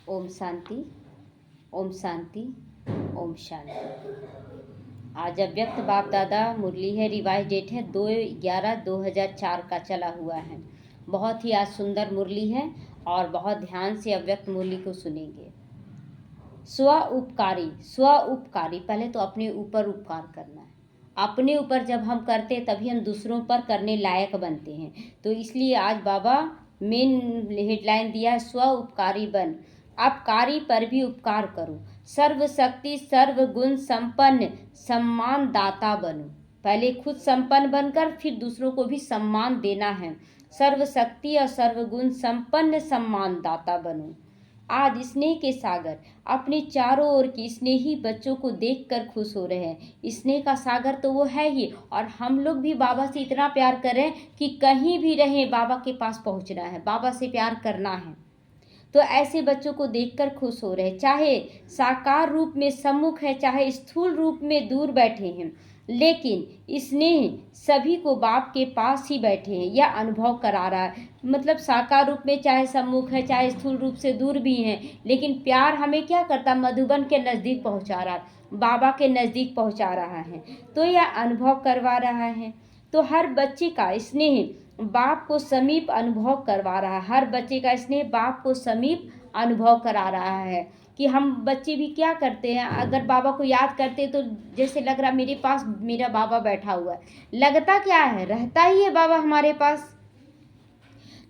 ओम शांति, ओम शांति, ओम शांति। आज अव्यक्त बाप दादा मुरली है, रिवाइज डेट है 2/11/2004 का चला हुआ है। बहुत ही आज सुंदर मुरली है और बहुत ध्यान से अव्यक्त मुरली को सुनेंगे। स्व उपकारी, पहले तो अपने ऊपर उपकार करना है। अपने ऊपर जब हम करते तभी हम दूसरों पर करने लायक बनते हैं। तो इसलिए आज बाबा मेन हेडलाइन दिया है, स्व उपकारी बन, अपकारी पर भी उपकार करो, सर्वशक्ति सर्वगुण संपन्न सम्मान दाता बनो। पहले खुद संपन्न बनकर फिर दूसरों को भी सम्मान देना है। सर्वशक्ति और सर्वगुण संपन्न सम्मान दाता बनो। आज स्नेह के सागर अपने चारों ओर की स्नेही बच्चों को देखकर खुश हो रहे हैं। स्नेह का सागर तो वो है ही, और हम लोग भी बाबा से इतना प्यार करें कि कहीं भी रहें बाबा के पास पहुंचना है, बाबा से प्यार करना है। तो ऐसे बच्चों को देखकर खुश हो रहे, चाहे साकार रूप में सम्मुख है, चाहे स्थूल रूप में दूर बैठे हैं, लेकिन स्नेह सभी को बाप के पास ही बैठे हैं, यह अनुभव करा रहा है। मतलब साकार रूप में चाहे सम्मुख है, चाहे स्थूल रूप से दूर भी हैं, लेकिन प्यार हमें क्या करता, मधुबन के नज़दीक पहुंचा रहा है, बाबा के नज़दीक पहुंचा रहा है। तो यह अनुभव करवा रहा है। तो हर बच्चे का स्नेह बाप को समीप अनुभव करवा रहा है। हर बच्चे का स्नेह बाप को समीप अनुभव करा रहा है। कि हम बच्चे भी क्या करते हैं, अगर बाबा को याद करते तो जैसे लग रहा मेरे पास मेरा बाबा बैठा हुआ है। लगता क्या है, रहता ही है बाबा हमारे पास।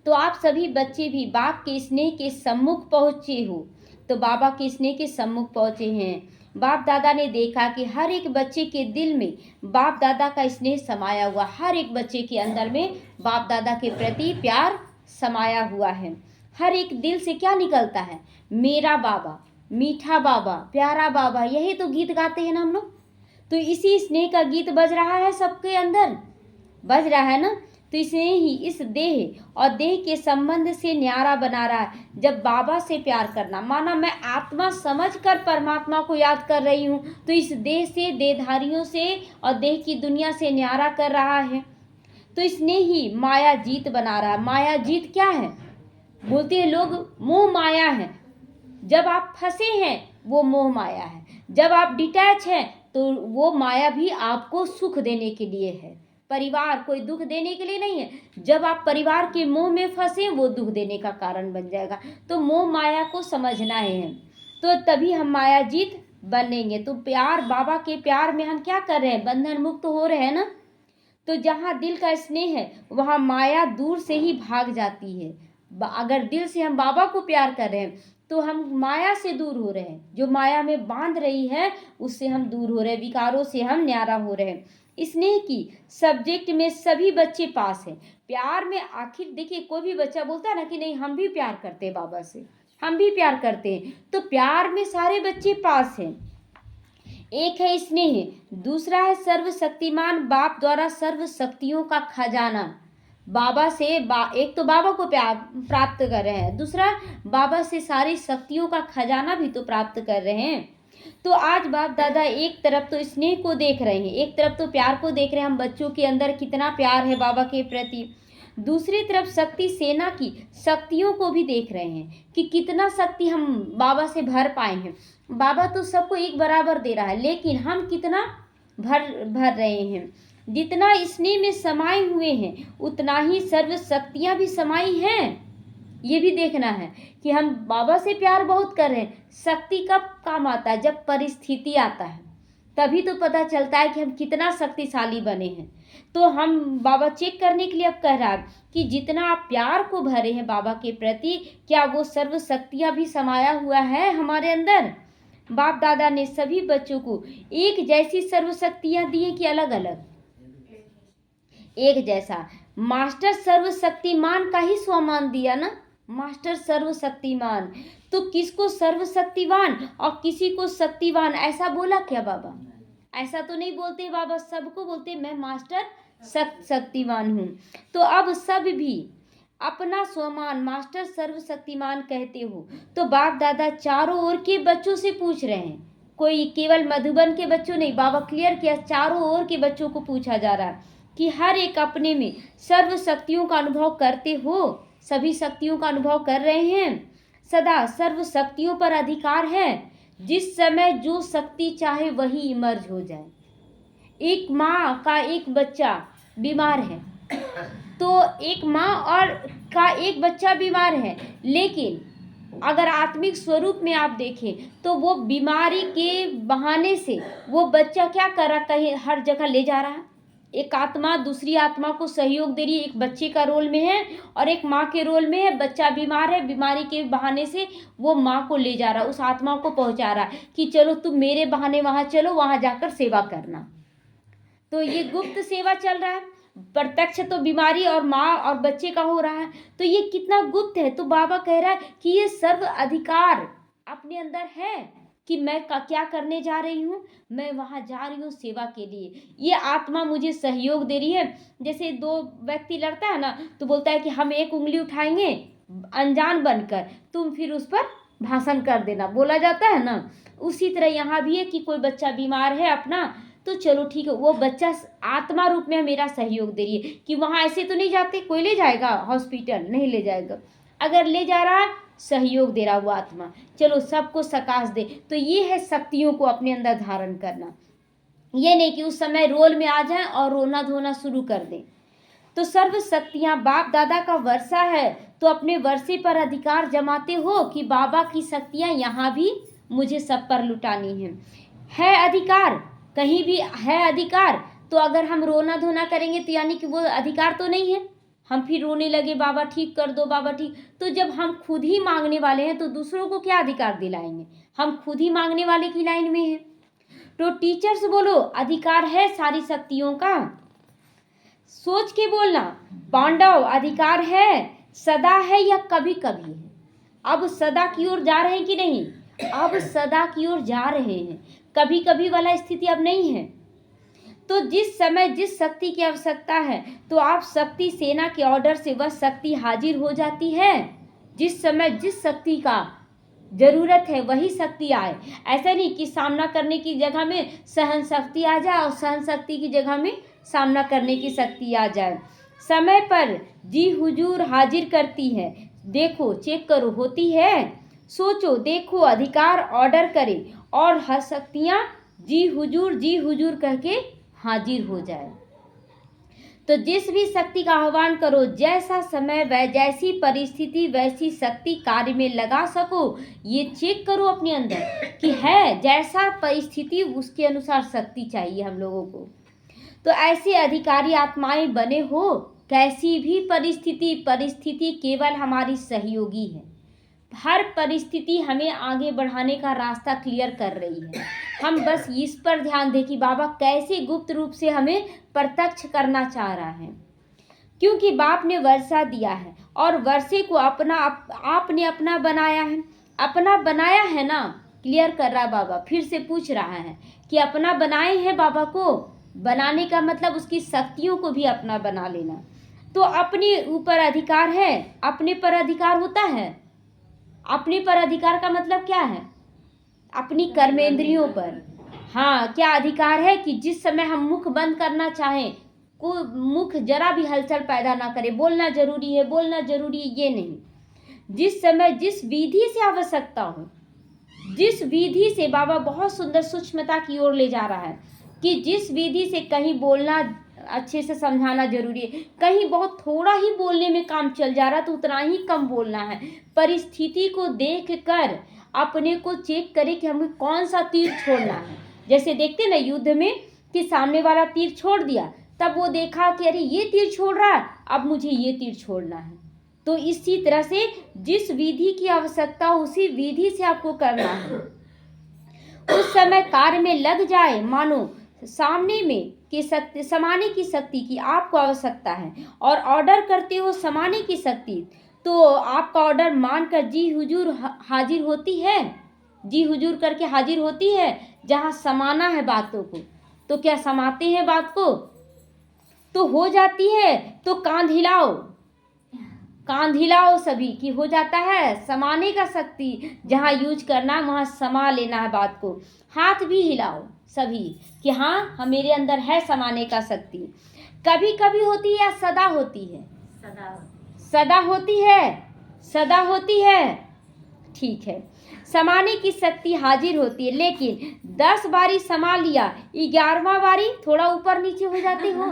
तो आप सभी बच्चे भी बाप के स्नेह के सम्मुख पहुँचे हो, तो बाबा के स्नेह के सम्मुख पहुँचे हैं। बाप दादा ने देखा कि हर एक बच्चे के दिल में बाप दादा का स्नेह समाया हुआ, हर एक बच्चे के अंदर में बाप दादा के प्रति प्यार समाया हुआ है। हर एक दिल से क्या निकलता है, मेरा बाबा, मीठा बाबा, प्यारा बाबा, यही तो गीत गाते हैं ना हम लोग। तो इसी स्नेह का गीत बज रहा है, सबके अंदर बज रहा है ना। तो इसने ही इस देह और देह के संबंध से न्यारा बना रहा है। जब बाबा से प्यार करना, माना मैं आत्मा समझकर परमात्मा को याद कर रही हूँ, तो इस देह से, देहधारियों से और देह की दुनिया से न्यारा कर रहा है। तो इसने ही माया जीत बना रहा है। माया जीत क्या है, बोलते हैं लोग, मोह माया है। जब आप फंसे हैं वो मोह माया है, जब आप डिटैच हैं तो वो माया भी आपको सुख देने के लिए है। परिवार कोई दुख देने के लिए नहीं है। जब आप परिवार के मोह में फंसे वो दुख देने का कारण बन जाएगा। तो मोह माया को समझना है, तो तभी हम माया जीत बनेंगे। तो प्यार, बाबा के प्यार में हम क्या कर रहे हैं, बंधन मुक्त हो रहे हैं ना। तो जहाँ दिल का स्नेह है वहाँ माया दूर से ही भाग जाती है। अगर दिल से हम बाबा को प्यार कर रहे हैं तो हम माया से दूर हो रहे हैं। जो माया में बांध रही है उससे हम दूर हो रहे हैं, विकारों से हम न्यारा हो रहे हैं। स्नेह की सब्जेक्ट में सभी बच्चे पास हैं। प्यार में आखिर देखिए, कोई भी बच्चा बोलता है ना कि नहीं हम भी प्यार करते हैं बाबा से, हम भी प्यार करते हैं, तो प्यार में सारे बच्चे पास हैं। एक है स्नेह, दूसरा है सर्वशक्तिमान बाप द्वारा सर्व शक्तियों का खजाना। बाबा से एक तो बाबा को प्राप्त कर रहे हैं, दूसरा बाबा से सारी शक्तियों का खजाना भी तो प्राप्त कर रहे हैं। तो आज बाप दादा एक तरफ तो स्नेह को देख रहे हैं, एक तरफ तो प्यार को देख रहे हैं, हम बच्चों के अंदर कितना प्यार है बाबा के प्रति। दूसरी तरफ शक्ति सेना की शक्तियों को भी देख रहे हैं कि कितना शक्ति हम बाबा से भर पाए हैं। बाबा तो सबको एक बराबर दे रहा है, लेकिन हम कितना भर रहे हैं। जितना स्नेह में समाये हुए हैं उतना ही सर्व शक्तियाँ भी समाई हैं। ये भी देखना है कि हम बाबा से प्यार बहुत कर रहे हैं। शक्ति कब काम आता है, जब परिस्थिति आता है, तभी तो पता चलता है कि हम कितना शक्तिशाली बने हैं। तो हम बाबा चेक करने के लिए अब कह रहा है कि जितना आप प्यार को भरे हैं बाबा के प्रति, क्या वो सर्व शक्तियाँ भी समाया हुआ है हमारे अंदर। बाप दादा ने सभी बच्चों को एक जैसी सर्व शक्तियाँ दी कि अलग अलग, एक जैसा। मास्टर सर्वशक्तिमान का ही स्वमान दिया ना, मास्टर सर्वशक्तिमान। तो किसको सर्वशक्तिवान और किसी को शक्तिवान ऐसा बोला क्या बाबा? ऐसा तो नहीं बोलते बाबा, सबको बोलते मैं मास्टर शक्तिवान हूँ। तो अब सब भी अपना स्वमान मास्टर सर्वशक्तिमान कहते हो। तो बाप दादा चारों ओर के बच्चों से पूछ रहे हैं, कोई केवल मधुबन के बच्चों नहीं, बाबा क्लियर किया, चारों ओर के बच्चों को पूछा जा रहा है कि हर एक अपने में सर्व शक्तियों का अनुभव करते हो, सभी शक्तियों का अनुभव कर रहे हैं। सदा सर्व शक्तियों पर अधिकार है। जिस समय जो शक्ति चाहे वही इमर्ज हो जाए। एक माँ का एक बच्चा बीमार है, तो एक माँ और का एक बच्चा बीमार है, लेकिन अगर आत्मिक स्वरूप में आप देखें तो वो बीमारी के बहाने से वो बच्चा क्या कर रहा, कहीं हर जगह ले जा रहा है। एक आत्मा दूसरी आत्मा को सहयोग दे रही है, एक बच्चे का रोल में है और एक माँ के रोल में है। बच्चा बीमार है, बीमारी के बहाने से वो माँ को ले जा रहा है, उस आत्मा को पहुंचा रहा है कि चलो तुम मेरे बहाने वहाँ चलो, वहाँ जाकर सेवा करना। तो ये गुप्त सेवा चल रहा है। प्रत्यक्ष तो बीमारी और माँ और बच्चे का हो रहा है, तो ये कितना गुप्त है। तो बाबा कह रहा है कि ये सर्व अधिकार अपने अंदर है कि मैं क्या करने जा रही हूँ, मैं वहाँ जा रही हूँ सेवा के लिए। ये आत्मा मुझे सहयोग दे रही है। जैसे दो व्यक्ति लड़ता है ना, तो बोलता है कि हम एक उंगली उठाएंगे अनजान बनकर, तुम फिर उस पर भाषण कर देना, बोला जाता है ना। उसी तरह यहाँ भी है कि कोई बच्चा बीमार है अपना, तो चलो ठीक है, वो बच्चा आत्मा रूप में मेरा सहयोग दे रही है कि वहाँ ऐसे तो नहीं जाते, कोई ले जाएगा हॉस्पिटल, नहीं ले जाएगा। अगर ले जा रहा है, सहयोग दे रहा वो आत्मा, चलो सबको सकाश दे। तो ये है शक्तियों को अपने अंदर धारण करना। ये नहीं कि उस समय रोल में आ जाए और रोना धोना शुरू कर दें। तो सर्व शक्तियाँ बाप दादा का वर्षा है, तो अपने वर्षे पर अधिकार जमाते हो कि बाबा की शक्तियाँ यहाँ भी मुझे सब पर लुटानी है अधिकार, कहीं भी है अधिकार। तो अगर हम रोना धोना करेंगे तो यानी कि वो अधिकार तो नहीं है। हम फिर रोने लगे, बाबा ठीक कर दो, बाबा ठीक। तो जब हम खुद ही मांगने वाले हैं तो दूसरों को क्या अधिकार दिलाएंगे, हम खुद ही मांगने वाले की लाइन में हैं। तो टीचर्स बोलो, अधिकार है सारी शक्तियों का, सोच के बोलना। पांडव, अधिकार है, सदा है या कभी कभी है। अब सदा की ओर जा रहे हैं कि नहीं, अब सदा की ओर जा रहे हैं, कभी कभी वाला स्थिति अब नहीं है। तो जिस समय जिस शक्ति की आवश्यकता है, तो आप शक्ति सेना के ऑर्डर से वह शक्ति हाजिर हो जाती है। जिस समय जिस शक्ति का जरूरत है वही शक्ति आए। ऐसा नहीं कि सामना करने की जगह में सहन शक्ति आ जाए और सहन शक्ति की जगह में सामना करने की शक्ति आ जाए। समय पर जी हुजूर हाजिर करती है, देखो चेक करो होती है, सोचो देखो अधिकार ऑर्डर करे और हर शक्तियाँ जी हुजूर कह के हाजिर हो जाए। तो जिस भी शक्ति का आह्वान करो, जैसा समय व जैसी परिस्थिति वैसी शक्ति कार्य में लगा सको। ये चेक करो अपने अंदर कि है, जैसा परिस्थिति उसके अनुसार शक्ति चाहिए हम लोगों को। तो ऐसे अधिकारी आत्माएं बने हो, कैसी भी परिस्थिति केवल हमारी सहयोगी है। हर परिस्थिति हमें आगे बढ़ाने का रास्ता क्लियर कर रही है। हम बस इस पर ध्यान दें कि बाबा कैसे गुप्त रूप से हमें प्रत्यक्ष करना चाह रहा है। क्योंकि बाप ने वर्षा दिया है और वर्षे को आपने अपना बनाया है। अपना बनाया है ना, क्लियर कर रहा बाबा, फिर से पूछ रहा है कि अपना बनाए हैं बाबा को। बनाने का मतलब उसकी शक्तियों को भी अपना बना लेना। तो अपने ऊपर अधिकार है, अपने पर अधिकार होता है। अपने पर अधिकार का मतलब क्या है, अपनी कर्मेंद्रियों पर। हाँ, क्या अधिकार है कि जिस समय हम मुख बंद करना चाहें, को मुख जरा भी हलचल पैदा ना करे, बोलना जरूरी है ये नहीं। जिस समय जिस विधि से आवश्यकता हो, जिस विधि से, बाबा बहुत सुंदर सूक्ष्मता की ओर ले जा रहा है कि जिस विधि से कहीं बोलना अच्छे से समझाना जरूरी है, कहीं बहुत थोड़ा ही बोलने में काम चल जा रहा तो उतना ही कम बोलना है। परिस्थिति को देखकर अपने को चेक करें कि हमें कौन सा तीर छोड़ना है। जैसे देखते ना युद्ध में कि सामने वाला तीर छोड़ दिया, तब वो देखा कि अरे ये तीर छोड़ रहा है, अब मुझे ये तीर छोड़ना है। तो इसी तरह से जिस विधि की आवश्यकता उसी विधि से आपको करना है। उस समय कार्य में लग जाए, मानो सामने में कि शक्ति समाने की शक्ति की आपको आवश्यकता है और ऑर्डर करते हो समाने की शक्ति, तो आपका ऑर्डर मानकर जी हुजूर हाजिर होती है, जी हुजूर करके हाजिर होती है। जहाँ समाना है बातों को, तो क्या समाते हैं बात को, तो हो जाती है। तो कांध हिलाओ सभी कि हो जाता है समाने का शक्ति। जहाँ यूज करना है वहाँ समा लेना है बात को। हाथ भी हिलाओ सभी कि हाँ मेरे अंदर है समाने का शक्ति। कभी कभी होती है या सदा होती है, सदा होती है। ठीक है, समाने की शक्ति हाजिर होती है, लेकिन 10 बारी समा लिया, 11वां बारी थोड़ा ऊपर नीचे हो जाते हो।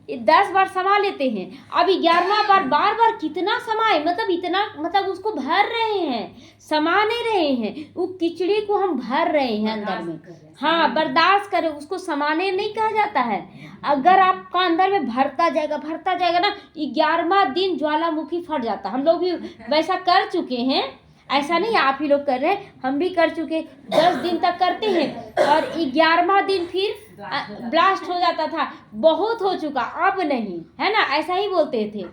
10 बार समा लेते हैं, अब 11वां बार बार बार कितना समाए, मतलब इतना, मतलब उसको भर रहे हैं, समा नहीं रहे हैं, वो खिचड़ी को हम भर रहे हैं अंदर में। हाँ, बर्दाश्त करें, उसको समाने नहीं कहा जाता है। अगर आपका अंदर में भरता जाएगा ना, 11वां दिन ज्वालामुखी फट जाता। हम लोग भी वैसा कर चुके हैं, ऐसा नहीं आप ही लोग कर रहे हैं, हम भी कर चुके। 10 दिन तक करते हैं और 11वां दिन फिर ब्लास्ट हो जाता था। बहुत हो चुका, अब नहीं है ना, ऐसा ही बोलते थे।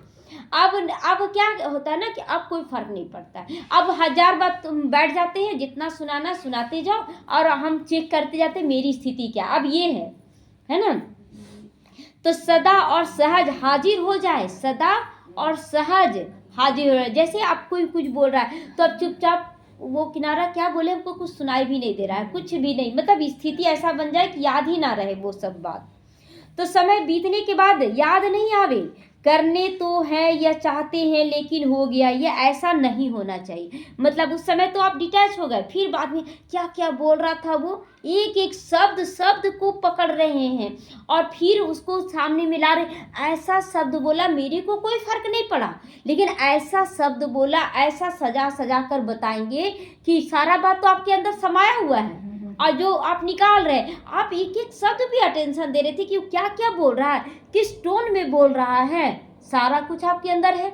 अब क्या होता है ना कि अब कोई फर्क नहीं पड़ता है। अब 1000 बार तुम बैठ जाते हैं, जितना सुनाना सुनाते जाओ और हम चेक करते जाते मेरी स्थिति क्या। अब ये है ना। तो सदा और सहज हाजिर हो जाए, सदा और सहज हाजिर हो जाए। जैसे आप कोई कुछ बोल रहा है तो अब चुपचाप वो किनारा क्या बोले, हमको कुछ सुनाई भी नहीं दे रहा है, कुछ भी नहीं, मतलब स्थिति ऐसा बन जाए कि याद ही ना रहे वो सब बात। तो समय बीतने के बाद याद नहीं आवे, करने तो है या चाहते हैं लेकिन हो गया, ये ऐसा नहीं होना चाहिए। मतलब उस समय तो आप डिटैच हो गए, फिर बाद में क्या क्या बोल रहा था वो, एक एक शब्द को पकड़ रहे हैं और फिर उसको सामने मिला रहे। ऐसा शब्द बोला, मेरे को कोई फर्क नहीं पड़ा, लेकिन ऐसा शब्द बोला, ऐसा सजा सजा कर बताएंगे कि सारा बात तो आपके अंदर समाया हुआ है और जो आप निकाल रहे हैं, आप एक एक शब्द भी अटेंशन दे रहे थे कि क्या क्या बोल रहा है, किस टोन में बोल रहा है, सारा कुछ आपके अंदर है।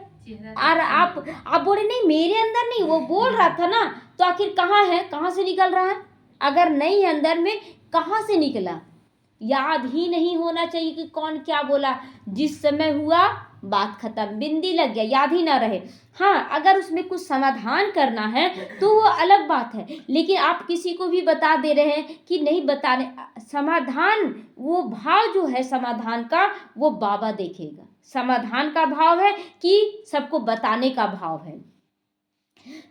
और आप बोले नहीं मेरे अंदर नहीं, वो बोल रहा था ना, तो आखिर कहाँ है, कहाँ से निकल रहा है? अगर नहीं है अंदर में, कहाँ से निकला? याद ही नहीं होना चाहिए कि कौन क्या बोला। जिस समय हुआ बात खत्म, बिंदी लग गया, याद ही ना रहे। हाँ, अगर उसमें कुछ समाधान करना है तो वो अलग बात है, लेकिन आप किसी को भी बता दे रहे हैं कि नहीं बताने, समाधान, वो भाव जो है समाधान का, वो बाबा देखेगा। समाधान का भाव है कि सबको बताने का भाव है।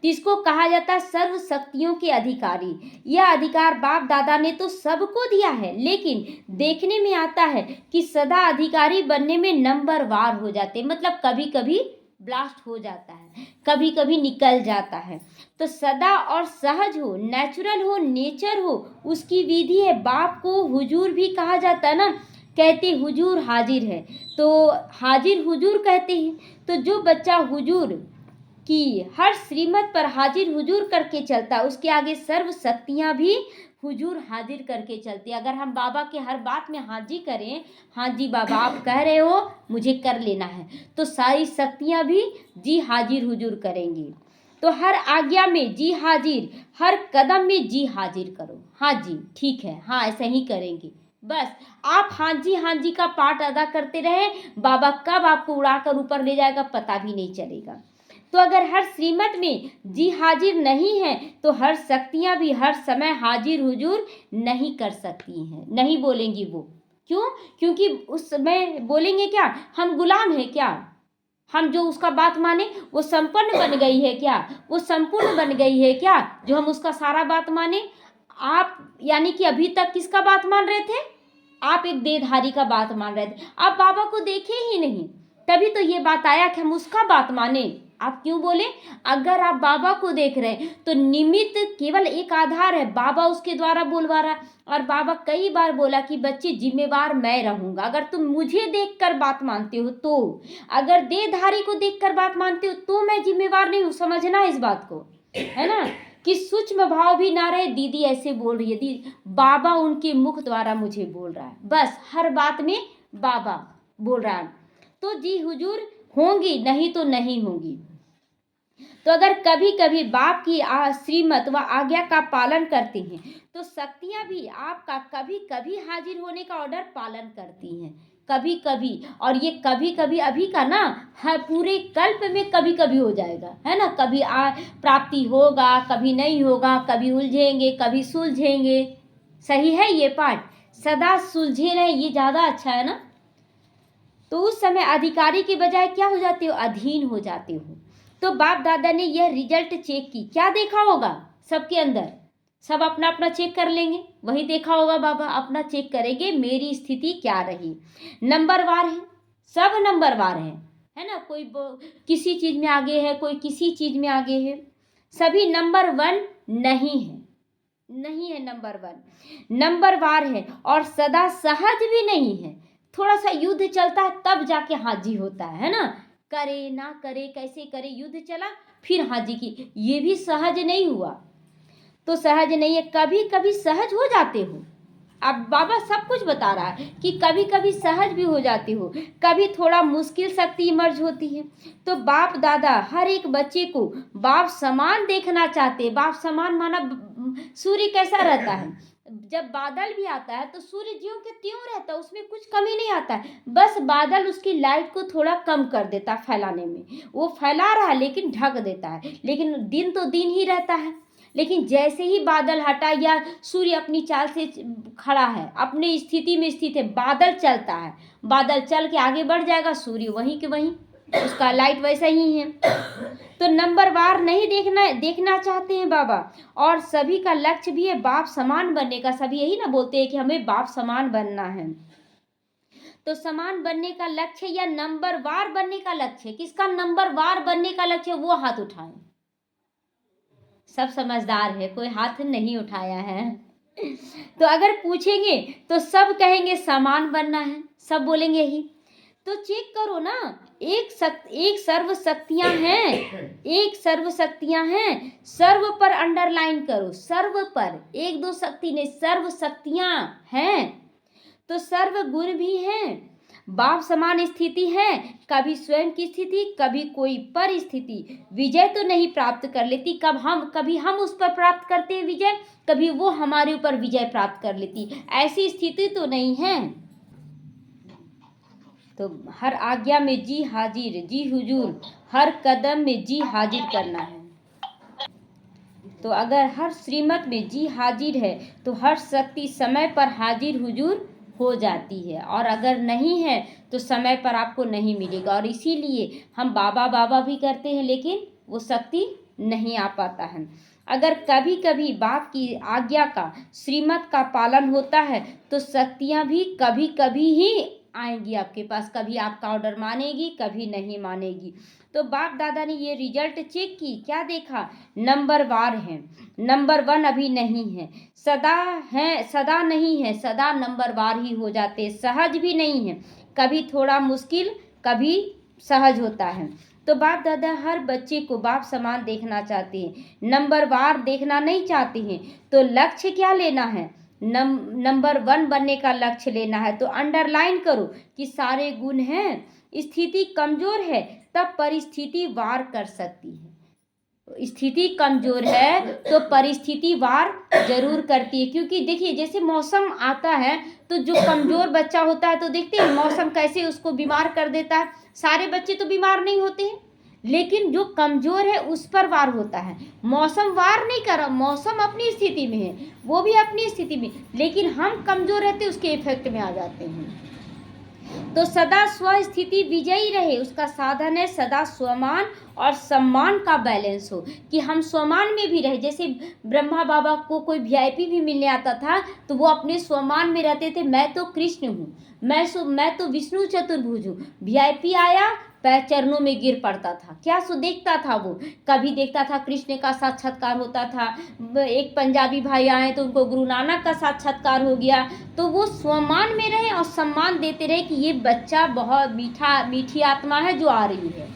इसको कहा जाता है सर्व शक्तियों के अधिकारी। यह अधिकार बाप दादा ने तो सबको दिया है, लेकिन देखने में आता है कि सदा अधिकारी बनने में नंबरवार हो जाते, मतलब कभी कभी ब्लास्ट हो जाता है, कभी कभी निकल जाता है। तो सदा और सहज हो, नेचुरल हो, नेचर हो, उसकी विधि है। बाप को हुजूर भी कहा जाता है ना, कहते हुजूर हाजिर है, तो हाजिर हुजूर कहते हैं। तो जो बच्चा हुजूर कि हर श्रीमत पर हाजिर हुजूर करके चलता, उसके आगे सर्व शक्तियाँ भी हुजूर हाजिर करके चलती। अगर हम बाबा के हर बात में हाजी करें, हाँ जी बाबा आप कह रहे हो मुझे कर लेना है, तो सारी शक्तियाँ भी जी हाजिर हुजूर करेंगी। तो हर आज्ञा में जी हाजिर, हर कदम में जी हाजिर करो। हाँ जी ठीक है, हाँ ऐसा ही करेंगे। बस आप हाँ जी का पाठ अदा करते रहे, बाबा कब आपको उड़ाकर ऊपर ले जाएगा पता भी नहीं चलेगा। तो अगर हर श्रीमत में जी हाजिर नहीं है, तो हर शक्तियाँ भी हर समय हाजिर हुजूर नहीं कर सकती हैं, नहीं बोलेंगी वो। क्यों? क्योंकि उस समय बोलेंगे क्या, हम गुलाम हैं क्या? हम जो उसका बात माने वो संपन्न बन गई है क्या? वो संपूर्ण बन गई है क्या जो हम उसका सारा बात माने? आप यानी कि अभी तक किसका बात मान रहे थे? आप एक देहधारी का बात मान रहे थे, आप बाबा को देखे ही नहीं, तभी तो ये बात आया कि हम उसका बात माने। आप क्यों बोले? अगर आप बाबा को देख रहे हैं तो निमित्त केवल एक आधार है, बाबा उसके द्वारा बोलवा रहा है। और बाबा कई बार बोला कि बच्चे जिम्मेवार मैं रहूंगा, अगर तुम मुझे देखकर बात मानते हो तो, अगर देहधारी को देखकर बात मानते हो तो मैं जिम्मेवार नहीं हूँ। समझना इस बात को, है ना, कि सूक्ष्म भाव भी ना रहे। दीदी ऐसे बोल रही है, दीदी बाबा उनके मुख द्वारा मुझे बोल रहा है, बस हर बात में बाबा बोल रहा है, तो जी हुजूर होंगी, नहीं तो नहीं होंगी। तो अगर कभी कभी बाप की श्रीमत व आज्ञा का पालन करते हैं तो शक्तियां भी आपका कभी कभी हाजिर होने का ऑर्डर पालन करती हैं, कभी कभी। और ये कभी कभी अभी का ना है, पूरे कल्प में कभी कभी हो जाएगा, है ना। कभी प्राप्ति होगा, कभी नहीं होगा, कभी उलझेंगे, कभी सुलझेंगे। सही है ये पाठ, सदा सुलझे रहे, ये ज़्यादा अच्छा है ना। तो उस समय अधिकारी के बजाय क्या हो जाते हो, अधीन हो जाते हो। तो बाप दादा ने यह रिजल्ट चेक की, क्या देखा होगा सबके अंदर, सब अपना अपना चेक कर लेंगे, वही देखा होगा बाबा अपना चेक करेंगे मेरी स्थिति क्या रही। नंबरवार है, सब नंबरवार है ना। कोई किसी चीज में आगे है, कोई किसी चीज में आगे है। सभी नंबर वन नहीं है, नहीं है नंबर वन, नंबर वार है और सदा सहज भी नहीं है। थोड़ा सा युद्ध चलता है तब जाके हाजी होता है ना, करे ना करे कैसे करे, युद्ध चला फिर हाजी की, ये भी सहज नहीं हुआ। तो सहज नहीं है, कभी कभी सहज हो जाते हो। अब बाबा सब कुछ बता रहा है कि कभी कभी सहज भी हो जाती हो, कभी थोड़ा मुश्किल शक्ति इमर्ज होती है। तो बाप दादा हर एक बच्चे को बाप समान देखना चाहते हैं। बाप समान माना सूर्य कैसा रहता है, जब बादल भी आता है तो सूर्य ज्यों के त्यों रहता है, उसमें कुछ कमी नहीं आता है, बस बादल उसकी लाइट को थोड़ा कम कर देता है फैलाने में। वो फैला रहा है लेकिन ढक देता है, लेकिन दिन तो दिन ही रहता है। लेकिन जैसे ही बादल हटा या सूर्य अपनी चाल से खड़ा है, अपनी स्थिति में स्थित है, बादल चलता है, बादल चल के आगे बढ़ जाएगा, सूर्य वहीं के वहीं, उसका लाइट वैसा ही है। तो नंबर वार नहीं देखना चाहते हैं बाबा। और सभी का लक्ष्य भी है बाप समान बनने का। सभी यही ना बोलते हैं कि हमें बाप समान बनना है। तो समान बनने का लक्ष्य या नंबर वार बनने का लक्ष्य, किसका नंबर वार बनने का लक्ष्य, वो हाथ उठाएं। सब समझदार है, कोई हाथ नहीं उठाया है। तो अगर पूछेंगे तो सब कहेंगे समान बनना है, सब बोलेंगे ही। तो चेक करो ना, एक सर्व शक्तियां हैं, एक सर्व शक्तियां हैं, सर्व पर अंडरलाइन करो, सर्व पर, एक दो शक्ति ने, सर्व शक्तियां हैं। तो सर्व गुण भी हैं, बाप समान स्थिति है, कभी स्वयं की स्थिति, कभी कोई परिस्थिति विजय तो नहीं प्राप्त कर लेती, कभी हम उस पर प्राप्त करते हैं विजय, कभी वो हमारे ऊपर विजय प्राप्त कर लेती, ऐसी स्थिति तो नहीं है। तो हर आज्ञा में जी हाजिर, जी हुजूर, हर कदम में जी हाजिर करना है। तो अगर हर श्रीमत में जी हाजिर है तो हर शक्ति समय पर हाजिर हुजूर हो जाती है, और अगर नहीं है तो समय पर आपको नहीं मिलेगा। और इसीलिए हम बाबा बाबा भी करते हैं लेकिन वो शक्ति नहीं आ पाता है। अगर कभी कभी बाप की आज्ञा का, श्रीमत का पालन होता है तो शक्तियाँ भी कभी कभी ही आएंगी आपके पास, कभी आपका ऑर्डर मानेगी, कभी नहीं मानेगी। तो बाप दादा ने ये रिजल्ट चेक की, क्या देखा, नंबर वार है, नंबर वन अभी नहीं है, सदा है, सदा नहीं है, सदा नंबर वार ही हो जाते, सहज भी नहीं है, कभी थोड़ा मुश्किल, कभी सहज होता है। तो बाप दादा हर बच्चे को बाप समान देखना चाहते हैं, नंबर वार देखना नहीं चाहते हैं। तो लक्ष्य क्या लेना है, नंबर वन बनने का लक्ष्य लेना है। तो अंडरलाइन करो कि सारे गुण हैं, स्थिति कमजोर है तब परिस्थिति वार कर सकती है, स्थिति कमजोर है तो परिस्थिति वार जरूर करती है। क्योंकि देखिए जैसे मौसम आता है तो जो कमजोर बच्चा होता है तो देखते हैं मौसम कैसे उसको बीमार कर देता है। सारे बच्चे तो बीमार नहीं होते हैं, लेकिन जो कमजोर है उस पर वार होता है। मौसम वार नहीं कर रहा, मौसम अपनी स्थिति में है, वो भी अपनी स्थिति में, लेकिन हम कमजोर रहते उसके इफेक्ट में आ जाते हैं। तो सदा स्व स्थिति विजयी रहे, उसका साधन है सदा स्वमान और सम्मान का बैलेंस हो, कि हम स्वमान में भी रहे। जैसे ब्रह्मा बाबा को कोई वीआईपी भी मिलने आता था तो वो अपने स्वमान में रहते थे, मैं तो कृष्ण हूँ, मैं तो विष्णु चतुर्भुज हूँ। वीआईपी आया, पैर चरणों में गिर पड़ता था, क्या सो देखता था वो, कभी देखता था कृष्ण का साक्षात्कार होता था, एक पंजाबी भाई आए तो उनको गुरु नानक का साक्षात्कार हो गया। तो वो स्वमान में रहे और सम्मान देते रहे कि ये बच्चा बहुत मीठी आत्मा है जो आ रही है।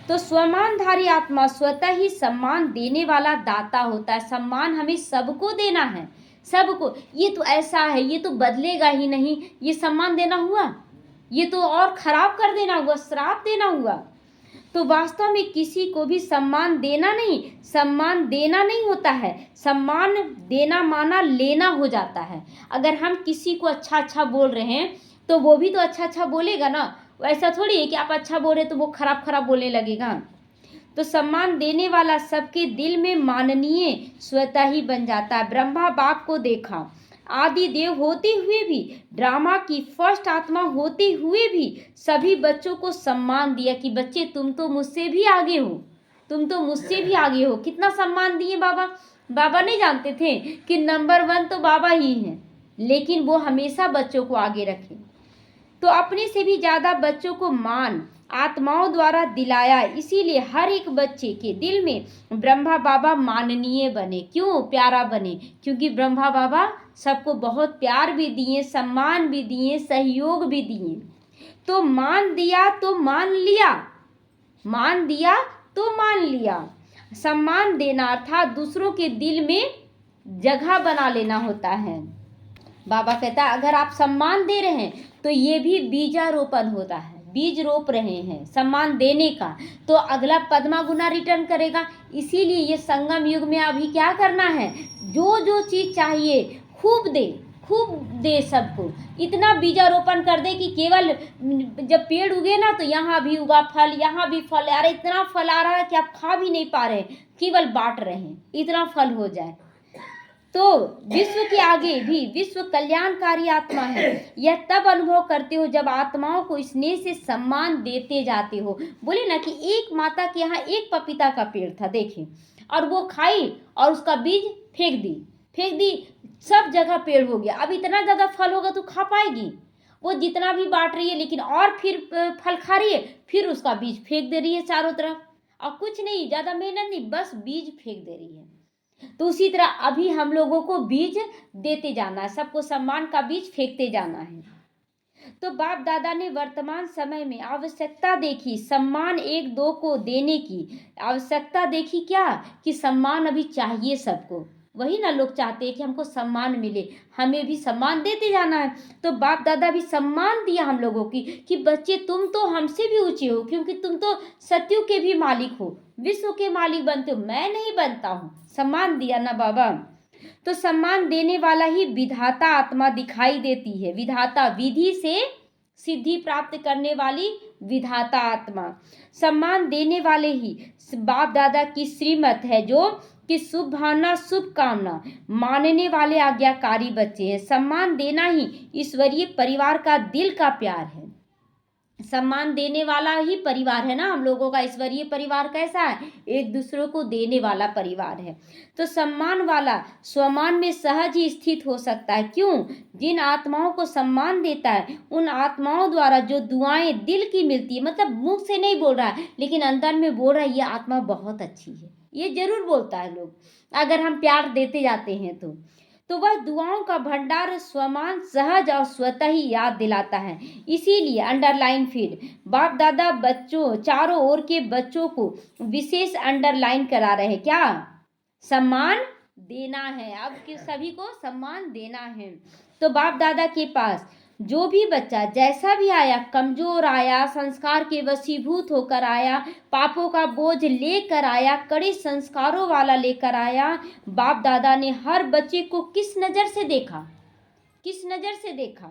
तो स्वमानधारी आत्मा स्वतः ही सम्मान देने वाला दाता होता है। सम्मान हमें सबको देना है, सबको। ये तो ऐसा है, ये तो बदलेगा ही नहीं, ये सम्मान देना हुआ, ये तो और खराब कर देना हुआ, श्राप देना हुआ। तो वास्तव में किसी को भी सम्मान देना नहीं, सम्मान देना नहीं होता है, सम्मान देना माना लेना हो जाता है। अगर हम किसी को अच्छा अच्छा बोल रहे हैं तो वो भी तो अच्छा अच्छा बोलेगा ना, ऐसा थोड़ी है कि आप अच्छा बोल रहे तो वो खराब खराब बोलने लगेगा। तो सम्मान देने वाला सबके दिल में माननीय स्वतः ही बन जाता है। ब्रह्मा बाप को देखा, आदि देव होते हुए भी, ड्रामा की फर्स्ट आत्मा होते हुए भी सभी बच्चों को सम्मान दिया कि बच्चे तुम तो मुझसे भी आगे हो, तुम तो मुझसे भी आगे हो। कितना सम्मान दिए बाबा। बाबा नहीं जानते थे कि नंबर वन तो बाबा ही हैं, लेकिन वो हमेशा बच्चों को आगे रखे। तो अपने से भी ज़्यादा बच्चों को मान, आत्माओं द्वारा दिलाया, इसीलिए हर एक बच्चे के दिल में ब्रह्मा बाबा माननीय बने। क्यों प्यारा बने? क्योंकि ब्रह्मा बाबा सबको बहुत प्यार भी दिए, सम्मान भी दिए, सहयोग भी दिए। तो मान दिया तो मान लिया, मान दिया तो मान लिया। सम्मान देना अर्थात दूसरों के दिल में जगह बना लेना होता है। बाबा कहता है अगर आप सम्मान दे रहे हैं तो ये भी बीजारोपण होता है, बीज रोप रहे हैं सम्मान देने का, तो अगला पद्मा गुना रिटर्न करेगा। इसीलिए ये संगम युग में अभी क्या करना है, जो जो चीज़ चाहिए खूब दे, खूब दे सबको। इतना बीजारोपण कर दे कि केवल जब पेड़ उगे ना तो यहाँ भी उगा फल, यहाँ भी फल, अरे इतना फल आ रहा है कि आप खा भी नहीं पा रहे, केवल बांट रहे हैं, इतना फल हो जाए। तो विश्व के आगे भी विश्व कल्याणकारी आत्मा है। यह तब अनुभव करते हो जब आत्माओं को स्नेह से सम्मान देते जाते हो। बोले ना कि एक माता के यहाँ एक पपीता का पेड़ था, देखें, और वो खाई और उसका बीज फेंक दी, सब जगह पेड़ हो गया। अब इतना ज़्यादा फल होगा तो खा पाएगी? वो जितना भी बांट रही है, लेकिन और फिर फल खा रही है, फिर उसका बीज फेंक दे रही है चारों तरफ, और कुछ नहीं, ज़्यादा मेहनत नहीं, बस बीज फेंक दे रही है। तो उसी तरह अभी हम लोगों को बीज देते जाना है, सबको सम्मान का बीज फेंकते जाना है। तो बाप दादा ने वर्तमान समय में आवश्यकता देखी सम्मान एक दो को देने की, आवश्यकता देखी क्या, कि सम्मान अभी चाहिए सबको। वही ना लोग चाहते हैं कि हमको सम्मान मिले, हमें भी सम्मान देते जाना है। तो बाप दादा भी सम्मान दिया हम लोगों की कि बच्चे तुम तो हमसे भी ऊंचे हो, क्योंकि तुम तो सत्यु के भी मालिक हो, विश्व के मालिक बनते हो, मैं नहीं बनता हूँ। सम्मान दिया ना बाबा। तो सम्मान देने वाला ही विधाता आत्मा दिखाई देती है। विधाता, विधि से सिद्धि प्राप्त करने वाली विधाता आत्मा, सम्मान देने वाले ही बाप दादा की श्रीमत है, जो कि शुभ भावना शुभ कामना मानने वाले आज्ञाकारी बच्चे हैं। सम्मान देना ही ईश्वरीय परिवार का दिल का प्यार है। सम्मान देने वाला ही परिवार है ना हम लोगों का। ईश्वरीय परिवार कैसा है? एक दूसरे को देने वाला परिवार है। तो सम्मान वाला स्वमान में सहज ही स्थित हो सकता है। क्यों? जिन आत्माओं को सम्मान देता है उन आत्माओं द्वारा जो दुआएं दिल की मिलती है, मतलब मुख से नहीं बोल रहा है लेकिन अंदर में बोल रहा है ये आत्मा बहुत अच्छी है, ये जरूर बोलता है लोग, अगर हम प्यार देते जाते हैं तो वह दुआओं का भंडार स्वमान सहज और स्वतः ही याद दिलाता है। इसीलिए अंडरलाइन फिर बाप दादा बच्चों, चारों ओर के बच्चों को विशेष अंडरलाइन करा रहे हैं। क्या? सम्मान देना है। अब कि सभी को सम्मान देना है। तो बाप दादा के पास जो भी बच्चा जैसा भी आया, कमजोर आया, संस्कार के वशीभूत होकर आया, पापों का बोझ लेकर आया, कड़े संस्कारों वाला लेकर आया, बाप दादा ने हर बच्चे को किस नज़र से देखा? किस नज़र से देखा?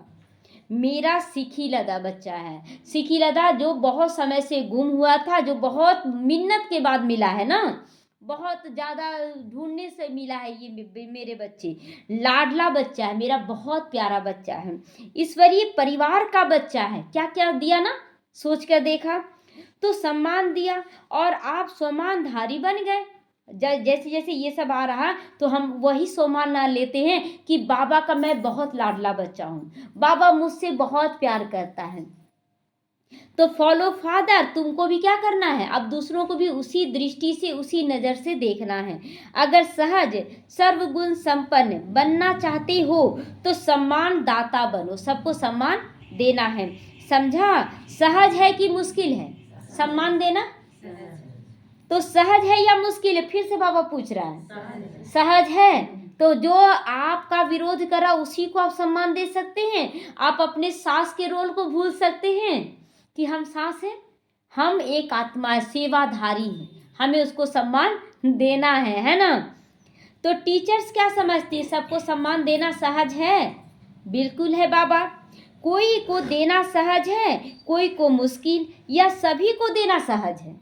मेरा सिखी लदा बच्चा है। सिखी लदा जो बहुत समय से गुम हुआ था, जो बहुत मिन्नत के बाद मिला है ना, बहुत ज़्यादा ढूंढने से मिला है ये मेरे बच्चे, लाडला बच्चा है मेरा, बहुत प्यारा बच्चा है, ईश्वरीय परिवार का बच्चा है। क्या क्या दिया ना, सोच कर देखा। तो सम्मान दिया और आप स्वमानधारी बन गए। जैसे जैसे ये सब आ रहा तो हम वही सम्मान ना लेते हैं कि बाबा का मैं बहुत लाडला बच्चा हूँ, बाबा मुझसे बहुत प्यार करता है। तो फॉलो फादर, तुमको भी क्या करना है, अब दूसरों को भी उसी दृष्टि से, उसी नज़र से देखना है। अगर सहज सर्वगुण संपन्न बनना चाहते हो तो सम्मान दाता बनो, सबको सम्मान देना है। समझा? सहज है कि मुश्किल है सम्मान देना? तो सहज है या मुश्किल है? फिर से बाबा पूछ रहा है। सहज है। तो जो आपका विरोध करा उसी को आप सम्मान दे सकते हैं। आप अपने सास के रोल को भूल सकते हैं कि हम सास हैं, हम एक आत्मा सेवाधारी हैं, हमें उसको सम्मान देना है ना। तो टीचर्स क्या समझती है, सबको सम्मान देना सहज है? बिल्कुल है बाबा। कोई को देना सहज है, कोई को मुश्किल, या सभी को देना सहज है?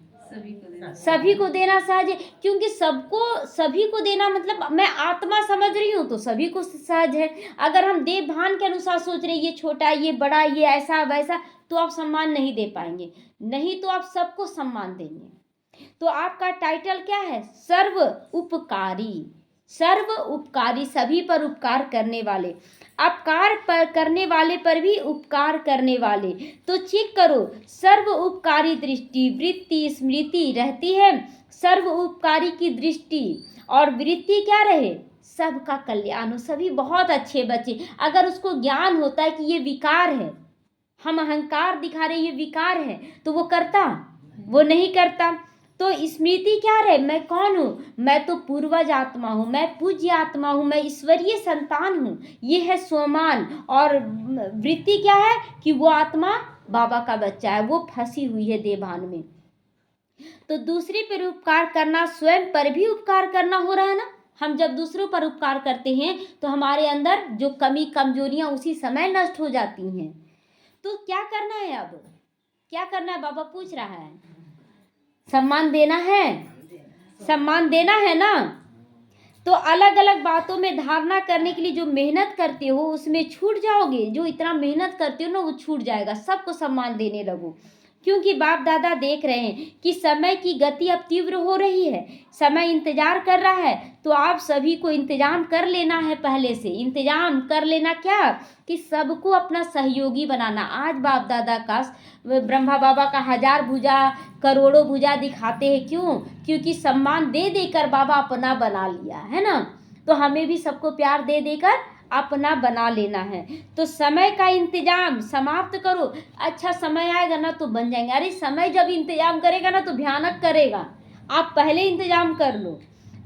सभी को देना सहज है, क्योंकि सबको, सभी को देना मतलब मैं आत्मा समझ रही हूँ तो सभी को सहज है। अगर हम देव भान के अनुसार सोच रहे ये छोटा, ये बड़ा, ये ऐसा वैसा, तो आप सम्मान नहीं दे पाएंगे। नहीं तो आप सबको सम्मान देंगे। तो आपका टाइटल क्या है? सर्व उपकारी। सर्व उपकारी, सभी पर उपकार करने वाले, अपकार पर करने वाले पर भी उपकार करने वाले। तो चेक करो, सर्व उपकारी दृष्टि, वृत्ति, स्मृति रहती है सर्व उपकारी की दृष्टि, और वृत्ति क्या रहे, सबका कल्याण हो, सभी बहुत अच्छे बच्चे। अगर उसको ज्ञान होता है कि ये विकार है, हम अहंकार दिखा रहे ये विकार है, तो वो करता, वो नहीं करता। तो स्मृति क्या रहे, मैं कौन हूँ, मैं तो पूर्वज आत्मा हूँ, मैं पूज्य आत्मा हूँ, मैं ईश्वरीय संतान हूँ, ये है स्वमान। और वृत्ति क्या है कि वो आत्मा बाबा का बच्चा है, वो फंसी हुई है देभान में। तो दूसरे पर उपकार करना स्वयं पर भी उपकार करना हो रहा है ना। हम जब दूसरों पर उपकार करते हैं तो हमारे अंदर जो कमी कमजोरियां उसी समय नष्ट हो जाती हैं। तो क्या करना है, अब क्या करना है, बाबा पूछ रहा है, सम्मान देना है, सम्मान देना है ना। तो अलग अलग बातों में धारणा करने के लिए जो मेहनत करते हो उसमें छूट जाओगे, जो इतना मेहनत करते हो ना वो छूट जाएगा, सबको सम्मान देने लगो। क्योंकि बाप दादा देख रहे हैं कि समय की गति अब तीव्र हो रही है, समय इंतजार कर रहा है। तो आप सभी को इंतजाम कर लेना है, पहले से इंतजाम कर लेना, क्या कि सबको अपना सहयोगी बनाना। आज बाप दादा का ब्रह्मा बाबा का 1000 भुजा करोड़ों भुजा दिखाते हैं, क्यों, क्योंकि सम्मान दे देकर बाबा अपना बना लिया है ना। तो हमें भी सबको प्यार दे देकर अपना बना लेना है। तो समय का इंतजाम समाप्त करो, अच्छा समय आएगा ना तो बन जाएंगे। अरे समय जब इंतजाम करेगा ना तो भयानक करेगा, आप पहले इंतजाम कर लो।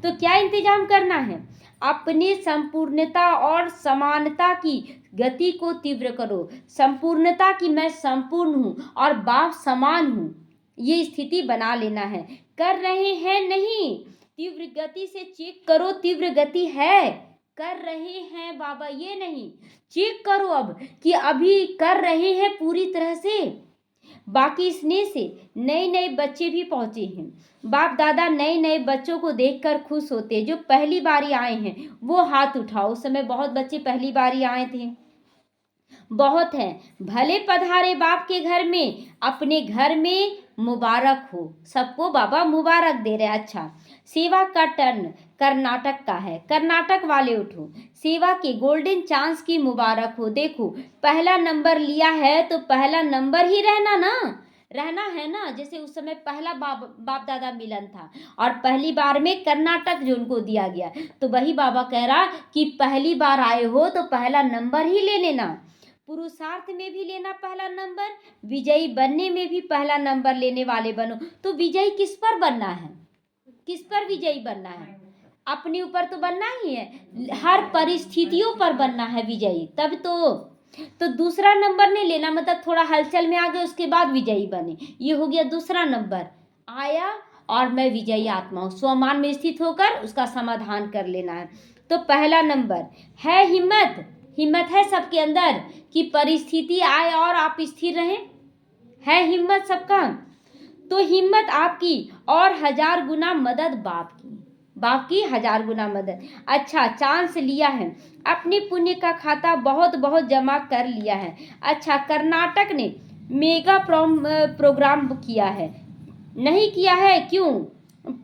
तो क्या इंतजाम करना है, अपनी संपूर्णता और समानता की गति को तीव्र करो, संपूर्णता की मैं संपूर्ण हूँ और बाप समान हूँ, ये स्थिति बना लेना है। कर रहे हैं नहीं, तीव्र गति से चेक करो, तीव्र गति है, कर रहे हैं बाबा ये नहीं, चेक करो अब कि अभी कर रहे हैं पूरी तरह से। बाकी स्नेह से नए नए बच्चे भी पहुंचे हैं, बाप दादा नए नए बच्चों को देखकर खुश होते हैं। जो पहली बारी आए हैं वो हाथ उठाओ, उस समय बहुत बच्चे पहली बारी आए थे, बहुत हैं। भले पधारे बाप के घर में, अपने घर में मुबारक हो, सबको बाबा मुबारक दे रहे हैं। अच्छा, सेवा का टर्न कर्नाटक का है, कर्नाटक वाले उठो, सेवा के गोल्डन चांस की मुबारक हो। देखो पहला नंबर लिया है तो पहला नंबर ही रहना ना, रहना है ना। जैसे उस समय पहला बाप दादा मिलन था और पहली बार में कर्नाटक जो उनको दिया गया, तो वही बाबा कह रहा कि पहली बार आए हो तो पहला नंबर ही ले लेना। पुरुषार्थ में भी लेना पहला नंबर, विजयी बनने में भी पहला नंबर लेने वाले बनो। तो विजयी किस पर बनना है, किस पर विजयी बनना है, अपने ऊपर तो बनना ही है, हर परिस्थितियों पर बनना है विजयी, तब तो दूसरा नंबर नहीं लेना, मतलब थोड़ा हलचल में आ गए उसके बाद विजयी बने, ये हो गया दूसरा नंबर। आया और मैं विजयी आत्मा हूँ, स्वमान में स्थित होकर उसका समाधान कर लेना है। तो पहला नंबर है हिम्मत, हिम्मत है सबके अंदर कि परिस्थिति आए और आप स्थिर रहें, है हिम्मत सबका। तो हिम्मत आपकी और 1000 गुना मदद बाप की, बाप की 1000 गुना मदद। अच्छा, चांस लिया है, अपने पुण्य का खाता बहुत बहुत जमा कर लिया है। अच्छा, कर्नाटक ने मेगा प्रोग्राम किया है, नहीं किया है, क्यों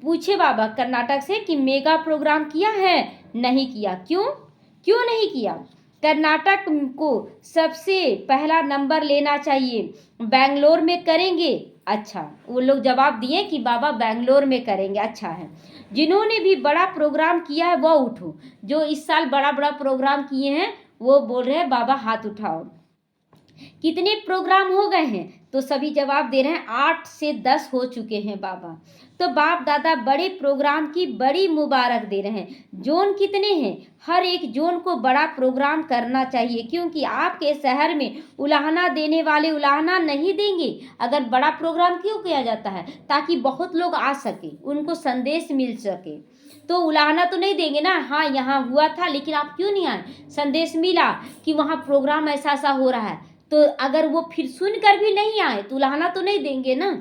पूछे बाबा कर्नाटक से कि मेगा प्रोग्राम किया है, नहीं किया, क्यों, क्यों नहीं किया। कर्नाटक को सबसे पहला नंबर लेना चाहिए, बेंगलोर में करेंगे। अच्छा, वो लोग जवाब दिए कि बाबा बेंगलोर में करेंगे। अच्छा है, जिन्होंने भी बड़ा प्रोग्राम किया है वो उठो, जो इस साल बड़ा बड़ा प्रोग्राम किए हैं वो बोल रहे हैं बाबा हाथ उठाओ। कितने प्रोग्राम हो गए हैं, तो सभी जवाब दे रहे हैं 8 से 10 हो चुके हैं बाबा। तो बाप दादा बड़े प्रोग्राम की बड़ी मुबारक दे रहे हैं। जोन कितने हैं, हर एक जोन को बड़ा प्रोग्राम करना चाहिए, क्योंकि आपके शहर में उलाहना देने वाले उलाहना नहीं देंगे। अगर बड़ा प्रोग्राम क्यों किया जाता है, ताकि बहुत लोग आ सके, उनको संदेश मिल सके। तो उलाहना तो नहीं देंगे ना, हाँ यहाँ हुआ था लेकिन आप क्यों नहीं आए, संदेश मिला कि वहाँ प्रोग्राम ऐसा ऐसा हो रहा है, तो अगर वो फिर सुनकर भी नहीं आए तो उलाहना तो नहीं देंगे ना।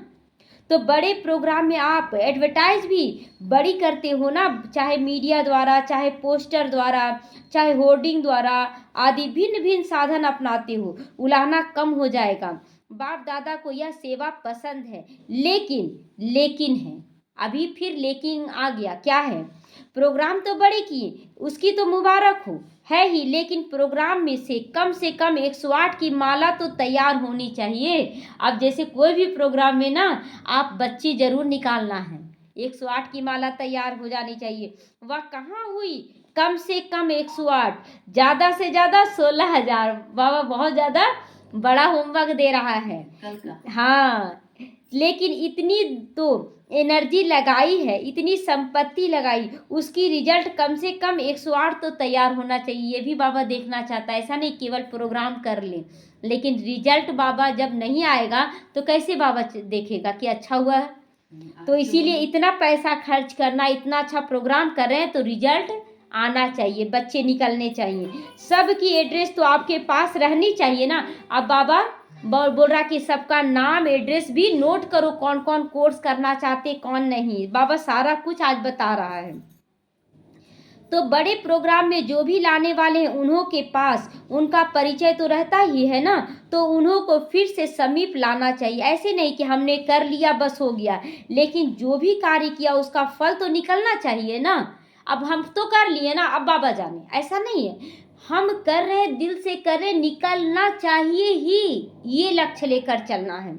तो बड़े प्रोग्राम में आप एडवर्टाइज भी बड़ी करते हो ना, चाहे मीडिया द्वारा, चाहे पोस्टर द्वारा, चाहे होर्डिंग द्वारा आदि भिन्न भिन्न साधन अपनाते हो, उलाहना कम हो जाएगा। बाप दादा को यह सेवा पसंद है, लेकिन है, अभी फिर लेकिन आ गया, क्या है, प्रोग्राम तो बड़े किए, उसकी तो मुबारक हो, है ही, लेकिन प्रोग्राम में से कम 108 की माला तो तैयार होनी चाहिए। अब जैसे कोई भी प्रोग्राम में ना आप बच्ची जरूर निकालना है, 108 की माला तैयार हो जानी चाहिए। वह कहाँ हुई, कम से कम 108, ज़्यादा से ज़्यादा 16,000। बाबा बहुत ज़्यादा बड़ा होमवर्क दे रहा है कल का। हाँ, लेकिन इतनी तो एनर्जी लगाई है, इतनी संपत्ति लगाई, उसकी रिजल्ट कम से कम 108 तो तैयार होना चाहिए। ये भी बाबा देखना चाहता है, ऐसा नहीं केवल प्रोग्राम कर ले, लेकिन रिजल्ट बाबा जब नहीं आएगा तो कैसे बाबा देखेगा कि अच्छा हुआ है। तो इसीलिए इतना पैसा खर्च करना, इतना अच्छा प्रोग्राम कर रहे हैं तो रिजल्ट आना चाहिए, बच्चे निकलने चाहिए। सबकी एड्रेस तो आपके पास रहनी चाहिए ना। अब बाबा बोल रहा कि सबका नाम एड्रेस भी नोट करो, कौन कौन कोर्स करना चाहते कौन नहीं। बाबा सारा कुछ आज बता रहा है। तो बड़े प्रोग्राम में जो भी लाने वाले हैं उन्हों के पास उनका परिचय तो रहता ही है ना, तो उन्हों को फिर से समीप लाना चाहिए। ऐसे नहीं कि हमने कर लिया बस हो गया, लेकिन जो भी कार्य किया उसका फल तो निकलना चाहिए ना। अब हम तो कर लिए ना, अब बाबा जाने, ऐसा नहीं है। हम कर रहे, दिल से कर रहे, निकलना चाहिए ही, ये लक्ष्य लेकर चलना है।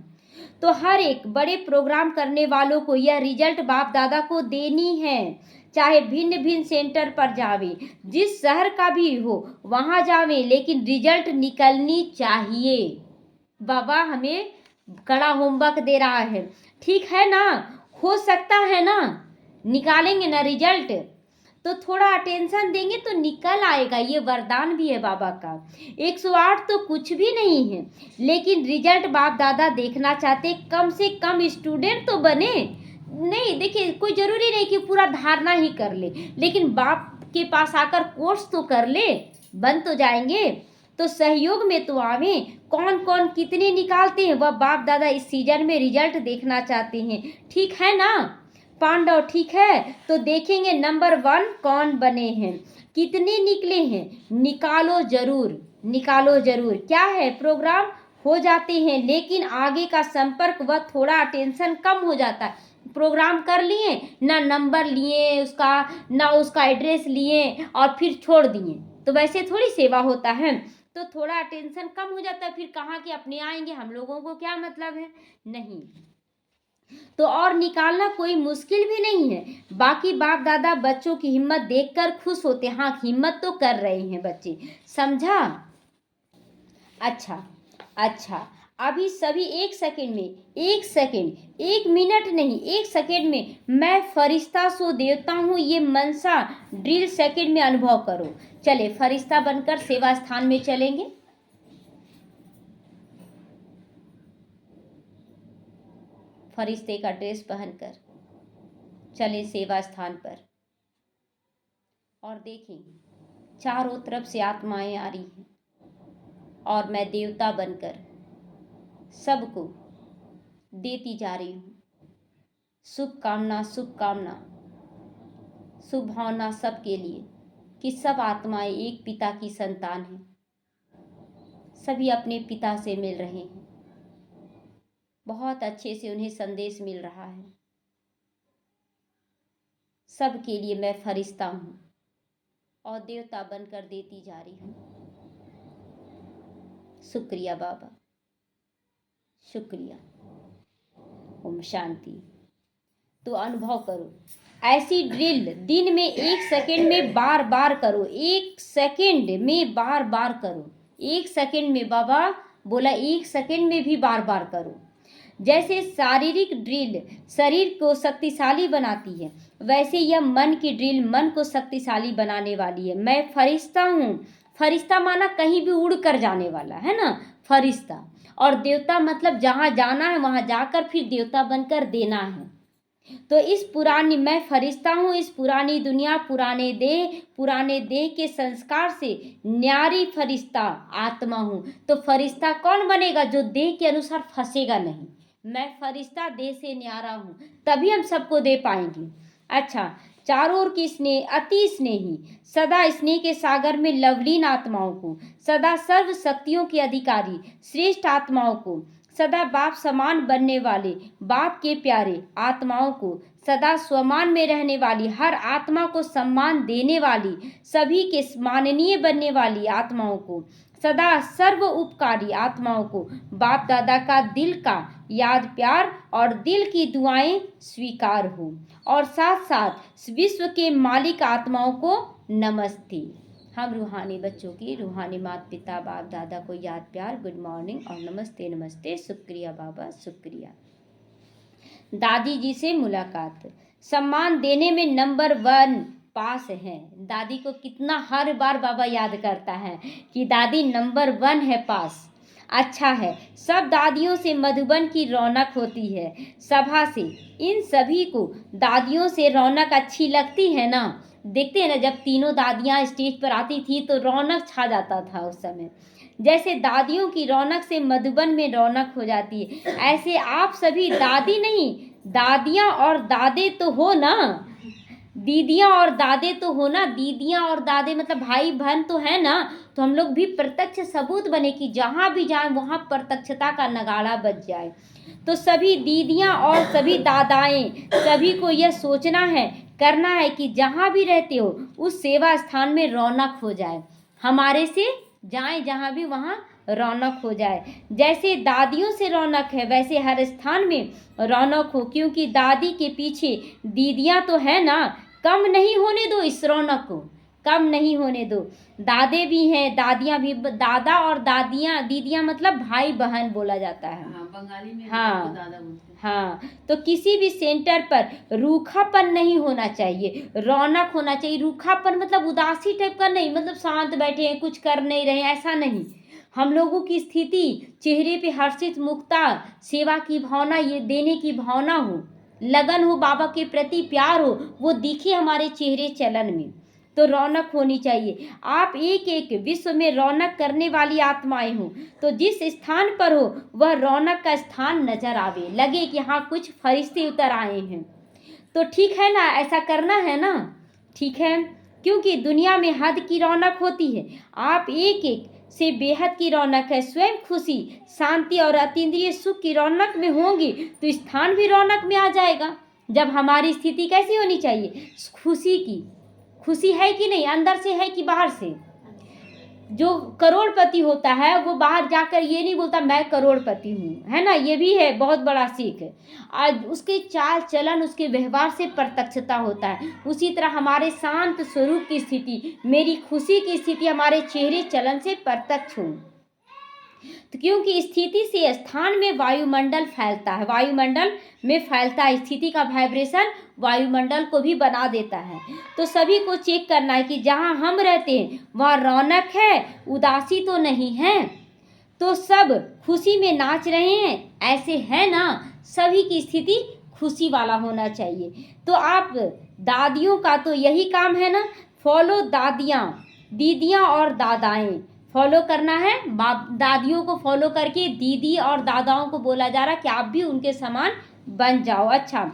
तो हर एक बड़े प्रोग्राम करने वालों को यह रिजल्ट बाप दादा को देनी है, चाहे भिन्न भिन्न सेंटर पर जावे, जिस शहर का भी हो वहाँ जावे, लेकिन रिजल्ट निकलनी चाहिए। बाबा हमें कड़ा होमवर्क दे रहा है, ठीक है ना, हो सकता है ना, निकालेंगे ना रिजल्ट, तो थोड़ा अटेंशन देंगे तो निकल आएगा। ये वरदान भी है बाबा का। 108 तो कुछ भी नहीं है, लेकिन रिजल्ट बाप दादा देखना चाहते, कम से कम स्टूडेंट तो बने। नहीं देखिए, कोई जरूरी नहीं कि पूरा धारणा ही कर ले, लेकिन बाप के पास आकर कोर्स तो कर ले, बन तो जाएंगे। तो सहयोग में तो आवे, कौन कौन कितने निकालते हैं वह बाप दादा इस सीजन में रिजल्ट देखना चाहते हैं, ठीक है ना पांडव, ठीक है। तो देखेंगे नंबर 1 कौन बने हैं, कितने निकले हैं, निकालो जरूर, निकालो जरूर। क्या है, प्रोग्राम हो जाते हैं लेकिन आगे का संपर्क वह थोड़ा अटेंशन कम हो जाता है। प्रोग्राम कर लिए ना, नंबर लिए उसका, ना उसका एड्रेस लिए और फिर छोड़ दिए, तो वैसे थोड़ी सेवा होता है। तो थोड़ा अटेंशन कम हो जाता है, फिर कहाँ के अपने आएंगे, हम लोगों को क्या मतलब है, नहीं। तो और निकालना कोई मुश्किल भी नहीं है। बाकी बाप दादा बच्चों की हिम्मत देखकर खुश होते, हाँ हिम्मत तो कर रहे हैं बच्चे, समझा। अच्छा अच्छा, अभी सभी 1 सेकंड में, 1 सेकंड, 1 मिनट नहीं, 1 सेकंड में मैं फरिश्ता सो देवता हूँ, ये मनसा ड्रिल सेकंड में अनुभव करो। चले फरिश्ता बनकर सेवा स्थान में चलेंगे। फरिश्ते का ड्रेस पहनकर चले सेवा स्थान पर और देखें चारों तरफ से आत्माएं आ रही हैं और मैं देवता बनकर सबको देती जा रही हूँ शुभकामना, शुभकामना, शुभ भावना सबके लिए कि सब आत्माएं एक पिता की संतान हैं, सभी अपने पिता से मिल रहे हैं, बहुत अच्छे से उन्हें संदेश मिल रहा है। सबके लिए मैं फरिश्ता हूँ और देवता बनकर देती जा रही हूँ। शुक्रिया बाबा, शुक्रिया। ओम शांति। तो अनुभव करो, ऐसी ड्रिल दिन में 1 सेकंड में बार बार करो, 1 सेकंड में बार बार करो, 1 सेकंड में, बाबा बोला 1 सेकंड में भी बार बार करो। जैसे शारीरिक ड्रिल शरीर को शक्तिशाली बनाती है, वैसे यह मन की ड्रिल मन को शक्तिशाली बनाने वाली है। मैं फरिश्ता हूँ, फरिश्ता माना कहीं भी उड़ कर जाने वाला है ना, फरिश्ता। और देवता मतलब जहाँ जाना है वहाँ जाकर फिर देवता बनकर देना है। तो इस पुरानी, मैं फरिश्ता हूँ, इस पुरानी दुनिया, पुराने देह के संस्कार से न्यारी फरिश्ता आत्मा हूँ। तो फरिश्ता कौन बनेगा, जो देह के अनुसार फंसेगा नहीं। मैं फरिश्ता देह से न्यारा हूँ, तभी हम सबको दे पाएंगे। अच्छा, चारों ओर की स्नेह, अति स्नेही, सदा स्नेह के सागर में लवलीन आत्माओं को, सदा सर्व शक्तियों के अधिकारी श्रेष्ठ आत्माओं को सदा बाप समान बनने वाले बाप के प्यारे आत्माओं को, सदा स्वमान में रहने वाली हर आत्मा को सम्मान देने वाली, सभी के माननीय बनने वाली आत्माओं को, सदा सर्व उपकारी आत्माओं को बाप दादा का दिल का याद प्यार और दिल की दुआएं स्वीकार हो। और साथ साथ विश्व के मालिक आत्माओं को नमस्ते। हम रूहानी बच्चों की रूहानी माता पिता बाप दादा को याद प्यार, गुड मॉर्निंग और नमस्ते नमस्ते, शुक्रिया बाबा शुक्रिया। दादी जी से मुलाकात, सम्मान देने में नंबर 1 पास है। दादी को कितना हर बार बाबा याद करता है कि दादी नंबर 1 है पास। अच्छा है, सब दादियों से मधुबन की रौनक होती है। सभा से इन सभी को दादियों से रौनक अच्छी लगती है ना। देखते हैं ना, जब तीनों दादियाँ स्टेज पर आती थी तो रौनक छा जाता था उस समय। जैसे दादियों की रौनक से मधुबन में रौनक हो जाती है, ऐसे आप सभी दादी नहीं, दादियाँ और दादे तो हो ना, दीदियाँ और दादे तो हो ना। दीदियाँ और दादे मतलब भाई बहन तो है ना। तो हम लोग भी प्रत्यक्ष सबूत बने कि जहाँ भी जाएं वहाँ प्रत्यक्षता का नगाड़ा बज जाए। तो सभी दीदियाँ और सभी दादाएं, सभी को यह सोचना है, करना है कि जहाँ भी रहते हो उस सेवा स्थान में रौनक हो जाए। हमारे से जाएं जहाँ भी, वहाँ रौनक हो जाए। जैसे दादियों से रौनक है वैसे हर स्थान में रौनक हो, क्योंकि दादी के पीछे दीदियाँ तो है ना। कम नहीं होने दो इस रौनक को, कम नहीं होने दो। दादे भी हैं, दादियाँ भी। दादा और दादियाँ, दीदियाँ मतलब भाई बहन बोला जाता है। हाँ, बंगाली में हाँ दादा बोलते हैं। हाँ, तो किसी भी सेंटर पर रूखापन नहीं होना चाहिए, रौनक होना चाहिए। रूखापन मतलब उदासी टाइप का नहीं, मतलब शांत बैठे हैं कुछ कर नहीं रहे, ऐसा नहीं। हम लोगों की स्थिति चेहरे पे हर्षित मुक्ता, सेवा की भावना, ये देने की भावना हो, लगन हो, बाबा के प्रति प्यार हो, वो दिखे हमारे चेहरे चलन में। तो रौनक होनी चाहिए। आप एक एक विश्व में रौनक करने वाली आत्माएं हो, तो जिस स्थान पर हो वह रौनक का स्थान नजर आवे, लगे कि हाँ कुछ फरिश्ते उतर आए हैं। तो ठीक है ना, ऐसा करना है ना, ठीक है। क्योंकि दुनिया में हद की रौनक होती है, आप एक एक से बेहद की रौनक है। स्वयं खुशी शांति और अतीन्द्रिय सुख की रौनक में होंगी तो स्थान भी रौनक में आ जाएगा। जब हमारी स्थिति कैसी होनी चाहिए, खुशी की। खुशी है कि नहीं, अंदर से है कि बाहर से। जो करोड़पति होता है वो बाहर जाकर ये नहीं बोलता मैं करोड़पति हूँ, है ना। ये भी है बहुत बड़ा सीख है। आज उसके चाल चलन, उसके व्यवहार से प्रत्यक्षता होता है। उसी तरह हमारे शांत स्वरूप की स्थिति, मेरी खुशी की स्थिति हमारे चेहरे चलन से प्रत्यक्ष हो। तो क्योंकि स्थिति से स्थान में वायुमंडल फैलता है, वायुमंडल में फैलता है, स्थिति का वाइब्रेशन वायुमंडल को भी बना देता है। तो सभी को चेक करना है कि जहाँ हम रहते हैं वहाँ रौनक है, उदासी तो नहीं है। तो सब खुशी में नाच रहे हैं, ऐसे है ना। सभी की स्थिति खुशी वाला होना चाहिए। तो आप दादियों का तो यही काम है ना, फॉलो दादियाँ, दीदियाँ और दादाएं फॉलो करना है। बाप दादियों को फॉलो करके दीदी और दादाओं को बोला जा रहा है कि आप भी उनके समान बन जाओ। अच्छा,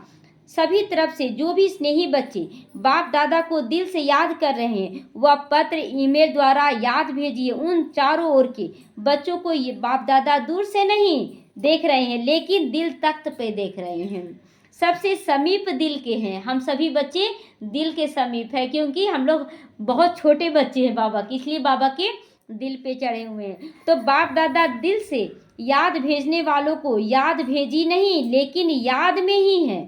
सभी तरफ से जो भी स्नेही बच्चे बाप दादा को दिल से याद कर रहे हैं वह पत्र ईमेल द्वारा याद भेजिए। उन चारों ओर के बच्चों को ये बाप दादा दूर से नहीं देख रहे हैं लेकिन दिल तख्त पे देख रहे हैं, सबसे समीप दिल के हैं। हम सभी बच्चे दिल के समीप है, क्योंकि हम लोग बहुत छोटे बच्चे हैं बाबा के, इसलिए बाबा के दिल पे चढ़े हुए हैं। तो बाप दादा दिल से याद भेजने वालों को याद भेजी नहीं लेकिन याद में ही है।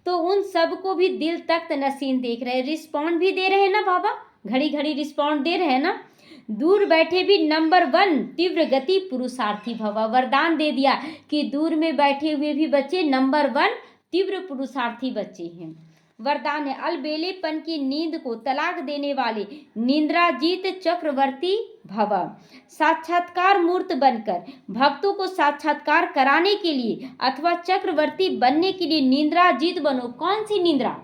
तो उन सब को भी दिल तक नसीन देख रहे हैं, रिस्पॉन्ड भी दे रहे हैं ना बाबा, घड़ी घड़ी रिस्पॉन्ड दे रहे हैं ना। दूर बैठे भी नंबर 1 तीव्र गति पुरुषार्थी भवा, वरदान दे दिया कि दूर में बैठे हुए भी बच्चे नंबर 1 तीव्र पुरुषार्थी बच्चे हैं। वरदान है अलबेलेपन की नींद को तलाक देने वाले निंद्राजीत चक्रवर्ती भवा, साक्षात्कार मूर्त बनकर भक्तों को साक्षात्कार कराने के लिए अथवा चक्रवर्ती बनने के लिए निंद्राजीत बनो। कौन सी निंद्रा,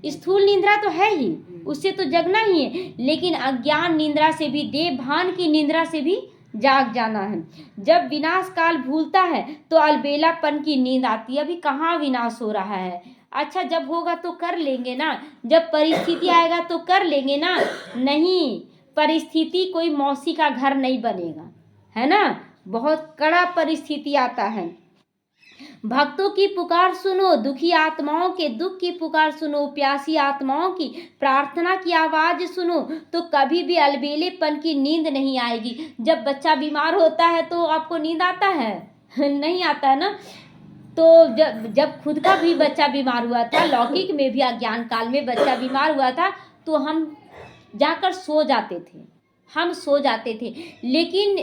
स्थूल निंद्रा तो है ही, उससे तो जगना ही है, लेकिन अज्ञान निंद्रा से भी, देव भान की निंद्रा से भी जाग जाना है। जब विनाश काल भूलता है तो अलबेलापन की नींद आती है। अभी कहाँ विनाश हो रहा है, अच्छा जब होगा तो कर लेंगे ना, जब परिस्थिति आएगा तो कर लेंगे ना। नहीं, परिस्थिति कोई मौसी का घर नहीं बनेगा, है ना। बहुत कड़ा परिस्थिति आता है। भक्तों की पुकार सुनो, दुखी आत्माओं के दुख की पुकार सुनो, प्यासी आत्माओं की प्रार्थना की आवाज सुनो, तो कभी भी अलबेलेपन की नींद नहीं आएगी। जब बच्चा बीमार होता है तो आपको नींद आता है? नहीं आता है ना। तो जब खुद का भी बच्चा बीमार हुआ था, लौकिक में भी अज्ञान काल में बच्चा बीमार हुआ था, तो हम जाकर सो जाते थे, हम सो जाते थे, लेकिन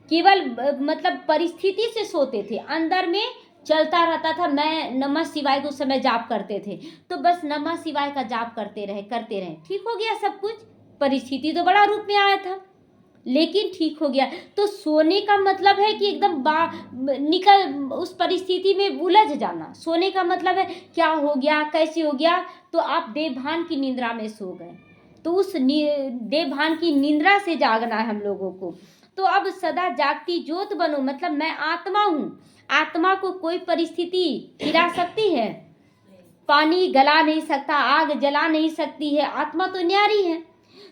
केवल मतलब परिस्थिति से सोते थे, अंदर में चलता रहता था। मैं नमः शिवाय को उस समय जाप करते थे, तो बस नमः शिवाय का जाप करते रहे, ठीक हो गया सब कुछ। परिस्थिति तो बड़ा रूप में आया था, लेकिन ठीक हो गया। तो सोने का मतलब है कि एकदम निकल उस परिस्थिति में उलझ जाना। सोने का मतलब है क्या हो गया, कैसे हो गया, तो आप देवभान की निद्रा में सो गए। तो उस देवभान की निद्रा से जागना है हम लोगों को। तो अब सदा जागती ज्योत बनो, मतलब मैं आत्मा हूँ। आत्मा को कोई परिस्थिति गिरा सकती है? पानी गला नहीं सकता, आग जला नहीं सकती है, आत्मा तो न्यारी है।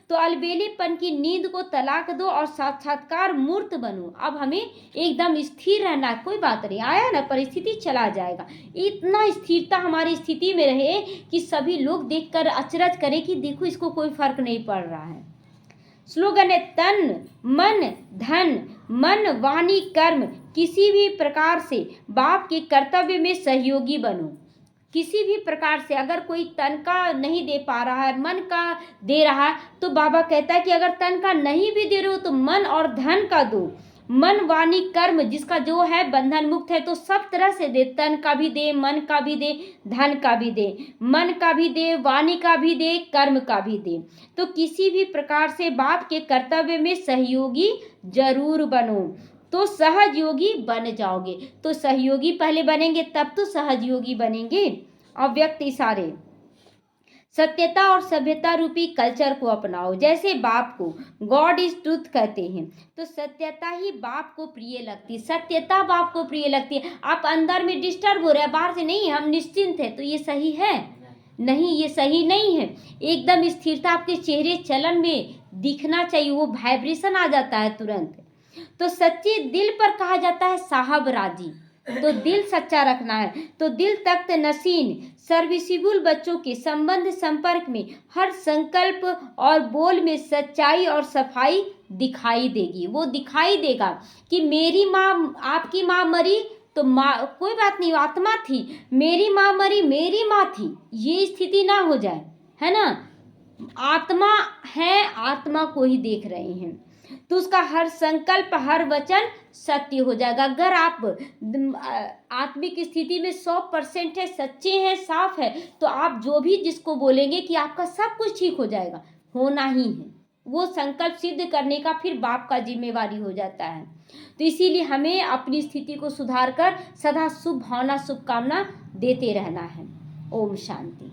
तो अलबेलेपन की नींद को तलाक दो और साक्षात्कार मूर्त बनो। अब हमें एकदम स्थिर रहना है, कोई बात नहीं, आया ना परिस्थिति चला जाएगा। इतना स्थिरता हमारी स्थिति में रहे कि सभी लोग देखकर अचरज करें कि देखो इसको कोई फर्क नहीं पड़ रहा है। स्लोगन है तन मन धन, मन वाणी कर्म किसी भी प्रकार से बाप के कर्तव्य में सहयोगी बनो। किसी भी प्रकार से अगर कोई तन का नहीं दे पा रहा है, मन का दे रहा है, तो बाबा कहता है कि अगर तन का नहीं भी दे रहे हो तो मन और धन का दो। मन वाणी कर्म जिसका जो है बंधन मुक्त है, तो सब तरह से दे, तन का भी दे, मन का भी दे, धन का भी दे, मन का भी दे, वाणी का भी दे, कर्म का भी दे। तो किसी भी प्रकार से बाप के कर्तव्य में सहयोगी जरूर बनो, तो सहज योगी बन जाओगे। तो सहयोगी पहले बनेंगे तब तो सहज योगी बनेंगे। अव्यक्त इशारे, सत्यता और सभ्यता रूपी कल्चर को अपनाओ। जैसे बाप को गॉड इज ट्रूथ कहते हैं, तो सत्यता ही बाप को प्रिय लगती है, सत्यता बाप को प्रिय लगती है। आप अंदर में डिस्टर्ब हो रहे हैं, बाहर से नहीं, हम निश्चिंत है, तो ये सही है? नहीं, ये सही नहीं है। एकदम स्थिरता आपके चेहरे चलन में दिखना चाहिए, वो वाइब्रेशन आ जाता है तुरंत। तो सच्चे दिल पर कहा जाता है साहब राजी, तो दिल सच्चा रखना है। तो दिल तख्त नसीन सर्विसिबल बच्चों के संबंध संपर्क में हर संकल्प और बोल में सच्चाई और सफाई दिखाई देगी। वो दिखाई देगा कि मेरी माँ, आपकी माँ मरी तो माँ कोई बात नहीं, आत्मा थी, मेरी माँ मरी, मेरी माँ थी, ये स्थिति ना हो जाए, है ना। आत्मा है, आत्मा को ही देख रहे हैं, तो उसका हर संकल्प हर वचन सत्य हो जाएगा। अगर आप आत्मिक स्थिति में 100% है, सच्चे हैं, साफ है, तो आप जो भी जिसको बोलेंगे कि आपका सब कुछ ठीक हो जाएगा, होना ही है। वो संकल्प सिद्ध करने का फिर बाप का जिम्मेवारी हो जाता है। तो इसीलिए हमें अपनी स्थिति को सुधार कर सदा शुभ भावना शुभकामना देते रहना है। ओम शांति।